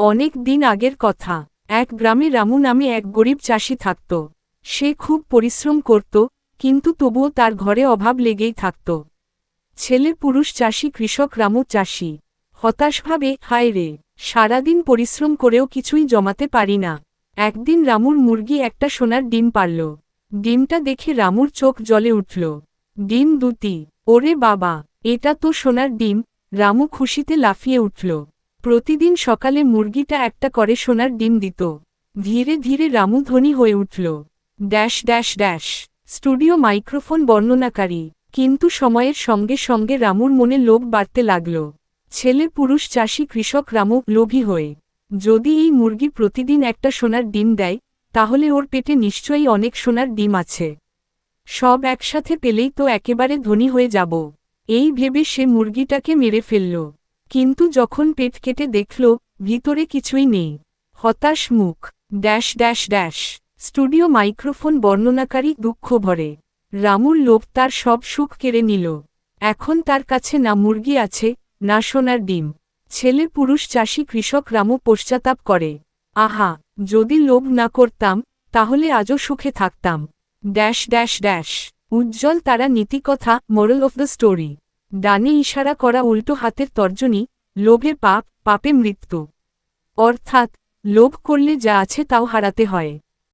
অনেক দিন আগের কথা। এক গ্রামে রামু নামে এক গরিব চাষি থাকত। সে খুব পরিশ্রম করত, কিন্তু তবুও তার ঘরে অভাব লেগেই থাকত। ছেলে পুরুষ চাষি কৃষক রামু চাষি হতাশভাবে, হায় রে, সারাদিন পরিশ্রম করেও কিছুই জমাতে পারি না। একদিন রামুর মুরগি একটা সোনার ডিম পারল। ডিমটা দেখে রামুর চোখ জ্বলে উঠল। ডিম দুটি, ওরে বাবা, এটা তো সোনার ডিম! রামু খুশিতে লাফিয়ে উঠল। প্রতিদিন সকালে মুরগিটা একটা করে সোনার ডিম দিত। ধীরে ধীরে রামু ধনী হয়ে উঠল। Dash dash dash. Studio microphone বর্ণনাকারী। কিন্তু সময়ের সঙ্গে সঙ্গে রামুর মনে লোভ বাড়তে লাগল। ছেলে পুরুষ চাষি কৃষক রামু লোভী হয়ে। যদি এই মুরগি প্রতিদিন একটা সোনার ডিম দেয়, তাহলে ওর পেটে নিশ্চয়ই অনেক সোনার ডিম আছে। সব একসাথে পেলেই তো একেবারে ধনী হয়ে যাব। এই ভেবে সে মুরগিটাকে মেরে ফেলল। কিন্তু যখন পেট কেটে দেখল, ভিতরে কিছুই নেই। হতাশ মুখ। Dash dash dash. Studio microphone বর্ণনাকারী দুঃখ ভরে। রামুর লোভ তার সব সুখ কেড়ে নিল। এখন তার কাছে না মুরগি আছে, না সোনার ডিম। ছেলে পুরুষ চাষি কৃষক রামু পশ্চাতাপ করে। আহা, যদি লোভ না করতাম, তাহলে আজও সুখে থাকতাম। Dash dash dash. উজ্জ্বল তারা নীতিকথা, মোরাল অফ দ্য স্টোরি। ডানে ইশারা করা উল্টো হাতের তর্জনী, লোভে পাপ, পাপে মৃত্যু। অর্থাৎ, লোভ করলে যা আছে তাও হারাতে হয়।